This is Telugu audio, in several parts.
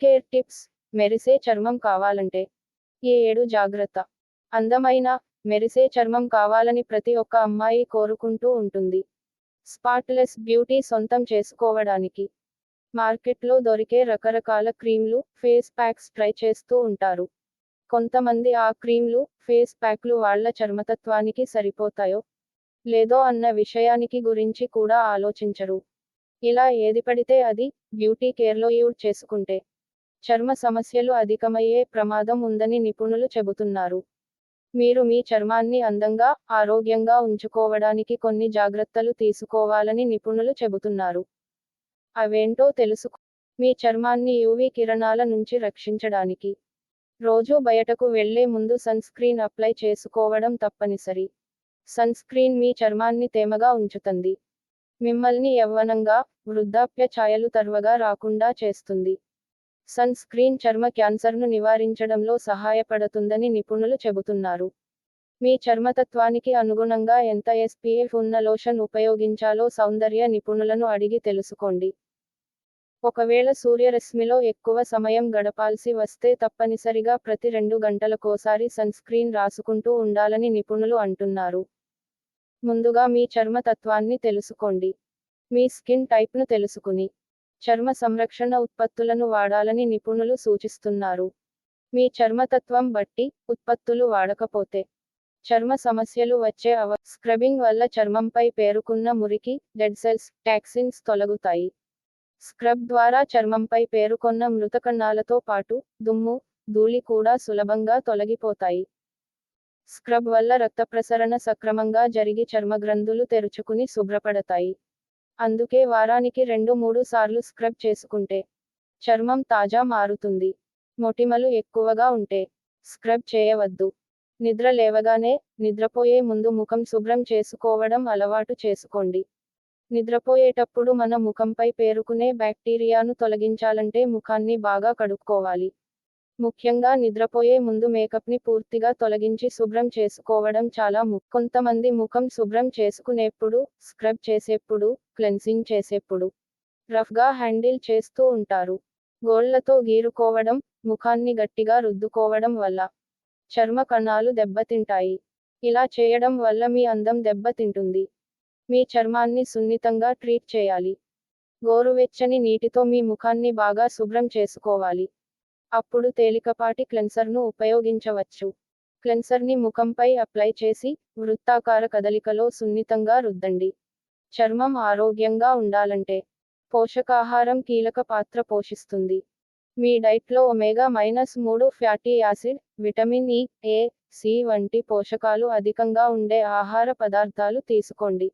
Care tips. మెరిసే చర్మం కావాలంటే ఈ 7 జాగ్రత్త. అందమైన, మెరిసే చర్మం కావాలని ప్రతి ఒక్క అమ్మాయి కోరుకుంటూ ఉంటుంది. స్పాట్లెస్ బ్యూటీ సొంతం చేసుకోవడానికి మార్కెట్లో దొరికే రకరకాల క్రీమ్లు, ఫేస్ ప్యాక్స్ ట్రై చేస్తూ ఉంటారు. కొంతమంది ఆ క్రీమ్లు, ఫేస్ ప్యాక్లు వాళ్ళ చర్మతత్వానికి సరిపోతాయో లేదో అన్న విషయానికి గురించి కూడా ఆలోచించరు. ఇలా ఏది పడితే అది బ్యూటీ కేర్లో యూజ్ చేసుకుంటే చర్మ సమస్యలు అధికమయ్యే ప్రమాదం ఉందని నిపుణులు చెబుతున్నారు. మీరు మీ చర్మాన్ని అందంగా, ఆరోగ్యంగా ఉంచుకోవడానికి కొన్ని జాగ్రత్తలు తీసుకోవాలని నిపుణులు చెబుతున్నారు. అవేంటో తెలుసుకో. మీ చర్మాన్ని యూవీ కిరణాల నుంచి రక్షించడానికి రోజూ బయటకు వెళ్లే ముందు సన్ స్క్రీన్ అప్లై చేసుకోవడం తప్పనిసరి. సన్ స్క్రీన్ మీ చర్మాన్ని తేమగా ఉంచుతుంది. మిమ్మల్ని యవ్వనంగా, వృద్ధాప్య ఛాయలు తర్వగా రాకుండా చేస్తుంది. సన్ స్క్రీన్ చర్మ క్యాన్సర్ను నివారించడంలో సహాయపడుతుందని నిపుణులు చెబుతున్నారు. మీ చర్మతత్వానికి అనుగుణంగా ఎంత SPF ఉన్న లోషన్ ఉపయోగించాలో సౌందర్య నిపుణులను అడిగి తెలుసుకోండి. ఒకవేళ సూర్యరశ్మిలో ఎక్కువ సమయం గడపాల్సి వస్తే తప్పనిసరిగా ప్రతి 2 గంటలకోసారి సన్ స్క్రీన్ రాసుకుంటూ ఉండాలని నిపుణులు అంటున్నారు. ముందుగా మీ చర్మ తత్వాన్ని తెలుసుకోండి. మీ స్కిన్ టైప్ను తెలుసుకుని చర్మ సంరక్షణ ఉత్పత్తులను వాడాలని నిపుణులు సూచిస్తున్నారు. మీ చర్మతత్వం బట్టి ఉత్పత్తులు వాడకపోతే చర్మ సమస్యలు వచ్చే స్క్రబ్బింగ్ వల్ల చర్మంపై పేరుకున్న మురికి, డెడ్ సెల్స్, టాక్సిన్స్ తొలగుతాయి. స్క్రబ్ ద్వారా చర్మంపై పేరుకొన్న మృతకణాలతో పాటు దుమ్ము, ధూళి కూడా సులభంగా తొలగిపోతాయి. స్క్రబ్ వల్ల రక్త ప్రసరణ సక్రమంగా జరిగి చర్మగ్రంథులు తెరుచుకుని శుభ్రపడతాయి. అందుకే వారానికి 2-3 సార్లు స్క్రబ్ చేసుకుంటే చర్మం తాజా మారుతుంది. మొటిమలు ఎక్కువగా ఉంటే స్క్రబ్ చేయవద్దు. నిద్ర లేవగానే, నిద్రపోయే ముందు ముఖం శుభ్రం చేసుకోవడం అలవాటు చేసుకోండి. నిద్రపోయేటప్పుడు మన ముఖంపై పేరుకునే బ్యాక్టీరియాను తొలగించాలంటే ముఖాన్ని బాగా కడుక్కోవాలి. ముఖ్యంగా నిద్రపోయే ముందు మేకప్ని పూర్తిగా తొలగించి శుభ్రం చేసుకోవడం చాలా ముఖ్యం. కొంతమంది ముఖం శుభ్రం చేసుకునేప్పుడు, స్క్రబ్ చేసేప్పుడు, క్లెన్సింగ్ చేసేప్పుడు రఫ్గా హ్యాండిల్ చేస్తూ ఉంటారు. గోళ్లతో గీరుకోవడం, ముఖాన్ని గట్టిగా రుద్దుకోవడం వల్ల చర్మ కణాలు దెబ్బతింటాయి. ఇలా చేయడం వల్ల మీ అందం దెబ్బతింటుంది. మీ చర్మాన్ని సున్నితంగా ట్రీట్ చేయాలి. గోరువెచ్చని నీటితో మీ ముఖాన్ని బాగా శుభ్రం చేసుకోవాలి. అప్పుడు తేలికపాటి క్లెన్సర్ను ఉపయోగించవచ్చు. క్లెన్సర్ని ముఖంపై అప్లై చేసి, వృత్తాకార కదలికలో సున్నితంగా రుద్దండి. చర్మం ఆరోగ్యంగా ఉండాలంటే పోషకాహారం కీలక పాత్ర పోషిస్తుంది. మీ డైట్లో omega three fatty acid, vitamin E, A, C వంటి పోషకాలు అధికంగా ఉండే ఆహార పదార్థాలు తీసుకోండి.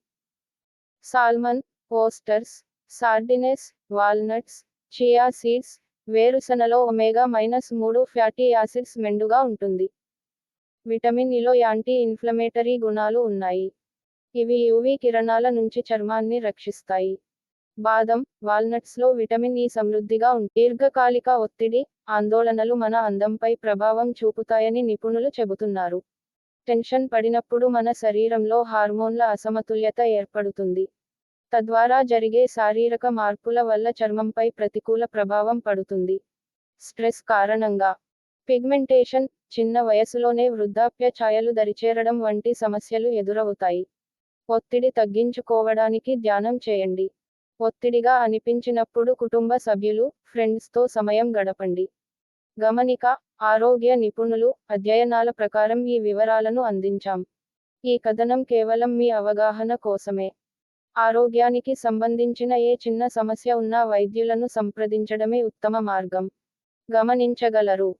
Salmon, oysters, sardines, walnuts, chia seeds, వేరుశనలో ఒమేగా-3 ఫ్యాటీ యాసిడ్స్ మెండుగా ఉంటుంది. విటమిన్ Eలో యాంటీ ఇన్ఫ్లమేటరీ గుణాలు ఉన్నాయి. ఇవి యూవీ కిరణాల నుంచి చర్మాన్ని రక్షిస్తాయి. బాదం, వాల్నట్స్లో విటమిన్ E సమృద్ధిగా దీర్ఘకాలిక ఒత్తిడి, ఆందోళనలు మన అందంపై ప్రభావం చూపుతాయని నిపుణులు చెబుతున్నారు. టెన్షన్ పడినప్పుడు మన శరీరంలో హార్మోన్ల అసమతుల్యత ఏర్పడుతుంది. తద్వారా జరిగే శారీరక మార్పుల వల్ల చర్మంపై ప్రతికూల ప్రభావం పడుతుంది. స్ట్రెస్ కారణంగా పిగ్మెంటేషన్, చిన్న వయసులోనే వృద్ధాప్య ఛాయలు దరిచేరడం వంటి సమస్యలు ఎదురవుతాయి. ఒత్తిడి తగ్గించుకోవడానికి ధ్యానం చేయండి. ఒత్తిడిగా అనిపించినప్పుడు కుటుంబ సభ్యులు, ఫ్రెండ్స్తో సమయం గడపండి. గమనిక: ఆరోగ్య నిపుణులు, అధ్యయనాల ప్రకారం ఈ వివరాలను అందించాం. ఈ కథనం కేవలం మీ అవగాహన కోసమే. ఆరోగ్యానికి సంబంధించిన ఏ చిన్న సమస్య ఉన్నా వైద్యులను సంప్రదించడమే ఉత్తమ మార్గం. గమనించగలరు.